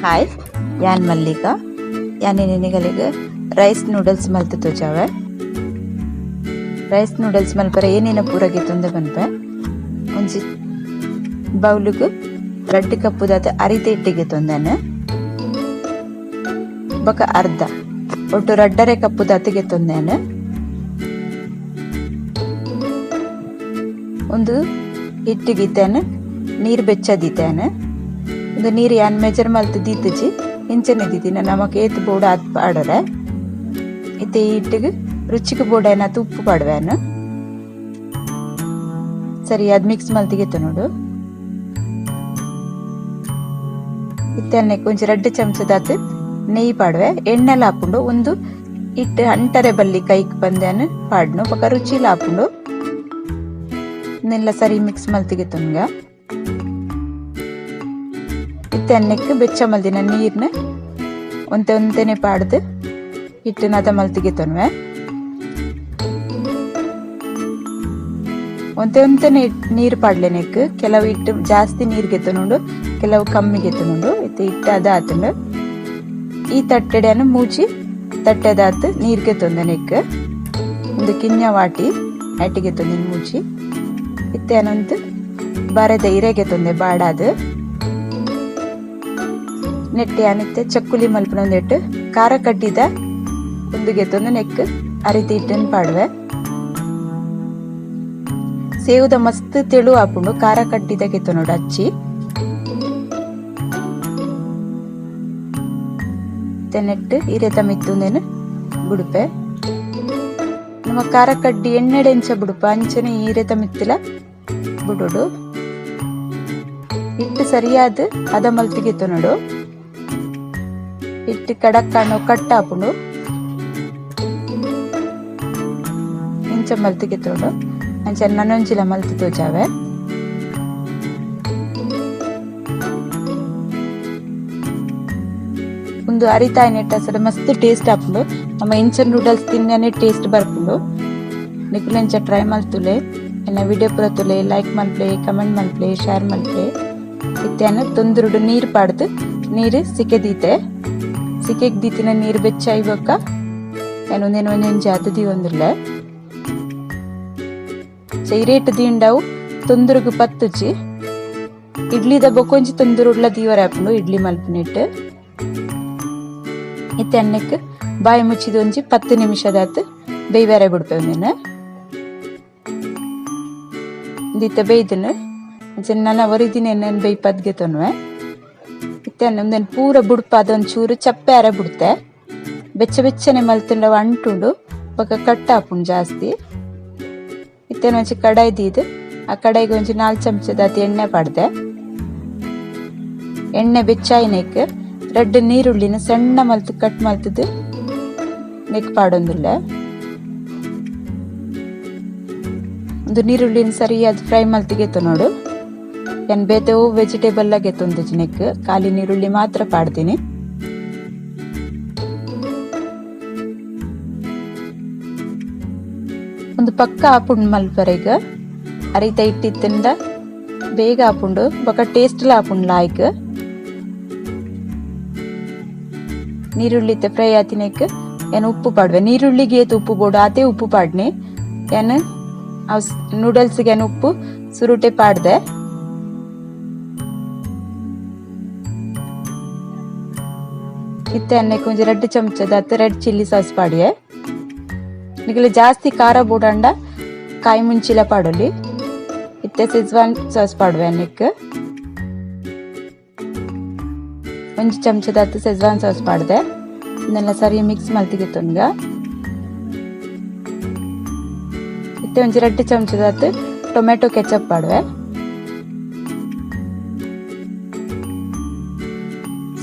Hi, ಯಾನ್ ಮಲ್ಲಿಕಾ. ಯಾನೇ ನಿನಗಳಿಗೆ ರೈಸ್ ನೂಡಲ್ಸ್ ಮಲ್ತು ತೋಜಾವೆ. ರೈಸ್ ನೂಡಲ್ಸ್ ಮಲ್ಪರೆ ಏನೇನ ಪೂರಗೆ ತೊಂದೆ ಬನ್ಪೆ ಒಂಜಿ ಬೌಲ್ಗೆ 2 ಕಪ್ಪುದಾತ ಅರಿತೆ ಇಟ್ಟಿಗೆ ತೊಂದೆನೆ ಬೊಕ ಅರ್ಧ ಒಟ್ಟು 2.5 ಕಪ್ಪುದಾತಿಗೆ ತೊಂದೆನೆ. ಒಂದು ಹಿಟ್ಟಿಗಿತ್ತೇನೆ ನೀರು ಬೆಚ್ಚದಿತ್ತೇನೆ. ಒಂದು ನೀರು ಯಾನ್ ಮೆಜರ್ ಮಲ್ತು ದೀತಜಿ ಇಂಚನೆ ದೀತಿನ ನಮಕ್ ಏತ್ ಬೋಡ ಆತ್ ಪಾಡರೆ ಇತ್ತೆ ಈ ಹಿಟ್ಟಿಗೆ ರುಚಿಗೆ ಬೋಡ ಏನಾತು ಉಪ್ಪು ಪಾಡುವೇನು. ಸರಿ, ಅದು ಮಿಕ್ಸ್ ಮಲ್ತಿಗೆತ್ತು ನೋಡು. ಇತ್ತೆ ಕೊಂಚ 2 ಚಮಚದಾತು ನೆಯ್ಯಿ ಪಾಡುವೆ. ಎಣ್ಣೆಲ್ಲ ಹಾಕೊಂಡು ಒಂದು ಇಟ್ಟು ಅಂಟರೆ ಬಲ್ಲಿ ಕೈಗೆ ಬಂದೇನು ಪಾಡ್ನು ಪಕ್ಕ ರುಚಿಲ ಹಾಕೊಂಡು ನೆಲ್ಲ ಸರಿ ಮಿಕ್ಸ್ ಮಲ್ತಿಗೆತ್ತು ನಂಗ. ಇತ್ತೆ ಅನ್ನಕ್ಕೆ ಬೆಚ್ಚ ಮಲ್ದಿನ ನೀರ್ನ ಒಂತೆನೆ ಪಾಡ್ದು ಹಿಟ್ಟನ ಅದ ಮಲ್ತಿಗೆತ್ತನ್ವೆ. ಒಂತೆನೆ ನೀರು ಪಾಡ್ಲೆನೆಕ್ ಕೆಲವು ಹಿಟ್ಟು ಜಾಸ್ತಿ ನೀರ್ಗೆತ್ತು ನೋಡು, ಕೆಲವು ಕಮ್ಮಿಗೆತ್ತು ನೋಡು. ಇತ್ತೆ ಹಿಟ್ಟು ಅದ ಆತಂಡು ಈ ತಟ್ಟೆಡೆಯನ್ನು ಮೂಚಿ ತಟ್ಟೆದಾತು ನೀರ್ಗೆ ತೊಂದನೆಕ್ ಒಂದು ಕಿನ್ಯ ವಾಟಿ ಅಟ್ಟಿಗೆ ತೊಂದಿನ ಮೂಚಿ. ಇತ್ತೆ ಅನಂತ ಬರದ ಇರೆಗೆ ತೊಂದೆ ಬಾಡಾದು ನೆಟ್ಟೆ ಅನಿತ್ತೆ ಚಕ್ಕುಲಿ ಮಲ್ಪನ ಒಂದೆಟ್ಟು ಖಾರ ಕಡ್ಡಿದ ಒಂದುಗೆ ತೊಂದು ನೆಕ್ ಅರಿತಿ ಇಟ್ಟನ್ ಪಾಡುವೆ. ಸೇವುದ ಮಸ್ತ್ ತೆಳು ಹಾಕೊಂಡು ಖಾರ ಕಡ್ಡಿದಾಗೆತ್ತು ನೋಡು ಹಚ್ಚಿ ನೆಟ್ಟು ಹಿರೇತ ಮಿತ್ತುಂದೇನು ಬುಡುಪೆ. ನಮ್ಮ ಖಾರ ಕಡ್ಡಿ ಎಣ್ಣೆಡೆ ಇಂಚ ಬುಡುಪ ಅಂಚನೆ ಹಿರೇತ ಮಿತ್ತಿಲ ಬುಡುಡು. ಹಿಟ್ಟು ಸರಿಯಾದ ಅದ ಮಲ್ತಿಗೆತ್ತು ನೋಡು. ಹಿಟ್ಟು ಕಡಕ್ ಕಾಣೋ ಕಟ್ಟ ಹಾಕೊಂಡು ಇಂಚ ಮಲ್ತಿಗೆತ್ತು ನೋಡು. ಅಂಚ ನನ್ನೊಂಜಿಲ ಮಲ್ತಿ ತೋಜಾವೆ. ಒಂದು ಅರಿತಾಯಿ ನೆಟ್ಟ ಸರ ಮಸ್ತ್ ಟೇಸ್ಟ್ ಹಾಕೊಂಡು ನಮ್ಮ ಇಂಚನ್ ನೂಡಲ್ಸ್ ತಿನ್ನನೆ ಟೇಸ್ಟ್ ಬರ್ಕೊಂಡು ನಿಕುಲೆಂಚ ಟ್ರೈ ಮಲ್ತುಲೆ. ಎನ್ನ ವಿಡಿಯೋ ಪುರತುಲೆ ಲೈಕ್ ಮಲ್ಪ್ಲೆ, ಕಮೆಂಟ್ ಮಲ್ಪ್ಲೆ, ಶೇರ್ ಮಲ್ಪ್ಲೆ. ಇತ್ತೆಯನ್ನು ತೊಂದರುಡು ನೀರು ಪಾಡ್ದು ನೀರು ಸಿಕ್ಕೆದೀತೆ ಸಿಕ್ಕೆಗ್ ದೀತಿನ ನೀರು ಬೆಚ್ಚ ಇವಾಗ ಏನೊಂದೇನು ಒಂದೊಂದು ಜಾತದಿ ಒಂದಿಲ್ಲ ಚೈರೇಟ್ ದೀಂಡವು ತೊಂದರುಗು ಪತ್ತುಚಿ ಇಡ್ಲಿದ ಬೊಕೊಂಜಿ ತೊಂದರುಡ್ಲ ದೀವರ ಹಾಕೊಂಡು ಇಡ್ಲಿ ಮಲ್ಪನಿಟ್ಟು ಇತ್ತೆ ಅನ್ನಕ್ಕೆ ಬಾಯಿ ಮುಚ್ಚಿದ ಒಂಜಿ 10 ನಿಮಿಷದಾತು ಬೇಯ್ಬೇರೆ ಬಿಡ್ಪೆ. ಒಂದಿನ ದಿತ್ತ ಬೇಯ್ದನು ನನ್ನ ಒರಿದಿನ ಎಣ್ಣೆನ್ ಬೇಯ್ಪದ್ಗೆ ತೊನ್ವೆ. ಇತ್ತೆ ಒಂದೇನು ಪೂರ ಬುಡ್ಪ ಅದೊಂದು ಚೂರು ಚಪ್ಪೆ ಅರೆ ಬಿಡ್ತೆ. ಬೆಚ್ಚ ಬೆಚ್ಚನೆ ಮಲ್ತಂಡವ ಅಂಟುಂಡು ಬೊಕ ಕಟ್ಟ ಹಾಪುಂಡು ಜಾಸ್ತಿ. ಇತ್ತೇನು ಒಂಚಿ ಕಡಾಯಿ ದೀದು ಆ ಕಡಾಯಿಗೆ ಒಂಚಿ 4 ಚಮಚದಾತು ಎಣ್ಣೆ ಪಾಡ್ದೆ. ಎಣ್ಣೆ ಬೆಚ್ಚಾಯಿನೆಕ್ 2 ನೀರುಳ್ಳಿನ ಸಣ್ಣ ಮಲ್ತು ಕಟ್ ಮಲ್ತದು ನೆಕ್ ಪಾಡೊಂದಿಲ್ಲ. ಒಂದು ನೀರುಳ್ಳಿನ ಸರಿಯಾದ ಫ್ರೈ ಮಲ್ತಿಗೆತ್ತು ನೋಡು. ಏನ್ ಬೇತೆವು ವೆಜಿಟೇಬಲ್ ಆಗೆತ್ತು ಒಂದು ನೆಕ್ ಖಾಲಿ ನೀರುಳ್ಳಿ ಮಾತ್ರ ಪಾಡ್ತೀನಿ. ಒಂದು ಪಕ್ಕ ಹಾಪುಂಡು ಮಲ್ಪರೆಗ ಅರಿತ ಇಟ್ಟಿತ್ತಿಂದ ಬೇಗ ಹಾಪುಂಡು ಬೊಕ ಟೇಸ್ಟ್ ಹಾಪುಂಡು ಲಾಯ್ಕ್ ನೀರುಳ್ಳಿ ಫ್ರೈ ಆತಿನೆಕ್ ಏನು ಉಪ್ಪು ಪಾಡ್ವೆ. ನೀರುಳ್ಳಿಗೆ ಏತು ಉಪ್ಪು ಬೋಡು ಆತೆ ಉಪ್ಪು ಪಾಡ್ನಿ. ಏನು ನೂಡಲ್ಸ್ಗೆ ಏನು ಉಪ್ಪು ಸುರುಟೆ ಪಾಡ್ದೆ. ಇತ್ತೆ ಅನ್ನಕ್ಕೆ ಒಂಜಿ 2 ಚಮಚದಾತು ರೆಡ್ ಚಿಲ್ಲಿ ಸಾಸ್ ಪಾಡಿಯೆ. ನಿಗಲೆ ಜಾಸ್ತಿ ಖಾರ ಬೋಡಂಡ ಕಾಯಿ ಮುಂಚಿಲ ಪಾಡೊಲಿ. ಇತ್ತೆ ಸೆಜ್ವಾನ್ ಸಾಸ್ ಪಾಡುವೆ ಅನ್ನಕ್ಕೆ 1 ಚಮಚದಾತು ಸೆಜ್ವಾನ್ ಸಾಸ್ ಪಾಡ್ದೆ. ಇದನ್ನೆಲ್ಲ ಸರಿ ಮಿಕ್ಸ್ ಮಲ್ತಿಗೆತ್ತೊನ್ಗ. ಇತ್ತೆ ಒಂಜಿ 2 ಚಮಚದಾತು ಟೊಮೆಟೊ ಕೆಚಪ್ ಪಾಡುವೆ.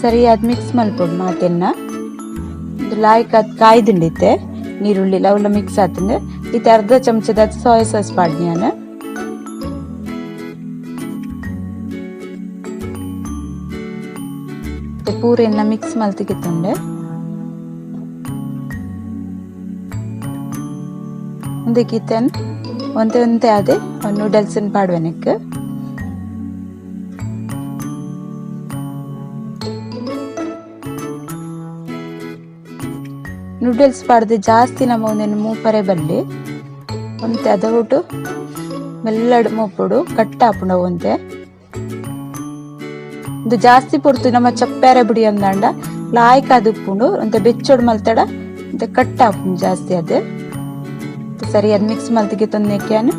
ಸರಿ ಅದು ಮಿಕ್ಸ್ ಮಲ್ಪೊಡು ಮಾತೆನ್ನ ಒಂದು ಲಾಯ್ಕ್ ಅದು ಕಾಯ್ದುಂಡಿತ್ತೆ ನೀರುಳ್ಳಿ ಅವಲ್ಲ ಮಿಕ್ಸ್ ಆತಂದು. ಇತ್ತೆ ಅರ್ಧ ಚಮಚದಾತು ಸೋಯಾ ಸಾಸ್ ಪಾಡ್ನಿ ನಾನು. ಪೂರ ಎಲ್ಲ ಮಿಕ್ಸ್ ಮಲ್ತಿಗೆತ್ತುಂಡೆ. ಒಂದಕ್ಕಿತ್ತನ್ ಒಂತೆ ಅದೇ ನೂಡಲ್ಸ್ ಪಾಡುವೆನಕ್ಕೆ ನೂಡಲ್ಸ್ ಪಾಡ್ದು ಜಾಸ್ತಿ ನಮ್ಮ ಒಂದೇನು ಮೂಪರೆ ಬಲ್ಲಿ ಒಂತೆ ಅದೊಟ್ಟು ಮೆಲ್ಲಡು ಮೂಪುಡು ಕಟ್ಟಾಪುಂಡ ಒಂತೆ ಇದು ಜಾಸ್ತಿ ಪೊರ್ತು ನಮ್ಮ ಚಪ್ಪಾರೆ ಬುಡಿ ಅಂದಂಡ ಲಾಯ್ಕ ಅದುಪ್ಪುಂಡು ಒಂತೆ ಬೆಚ್ಚೋಡು ಮಲ್ತಡ ಮತ್ತೆ ಕಟ್ಟಾಪುಂಡು ಜಾಸ್ತಿ ಅದು ಸರಿ ಅದು ಮಿಕ್ಸ್ ಮಲ್ತಿಗೆ ತೊಂದೆಕ್ಕಾನು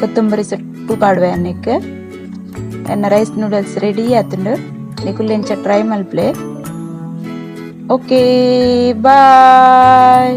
ಕೊತ್ತಂಬರಿ ಸೊಪ್ಪು ಪಾಡುವೆ ಅನ್ನಕ್ಕೆ ಎನ್ನ ರೈಸ್ ನೂಡಲ್ಸ್ ರೆಡಿ ಆತುಂಡು ನಿಕುಲೆಂಚ ಟ್ರೈ ಮಲ್ಪ್ಲೆ. ಓಕೆ ಬಾಯ್.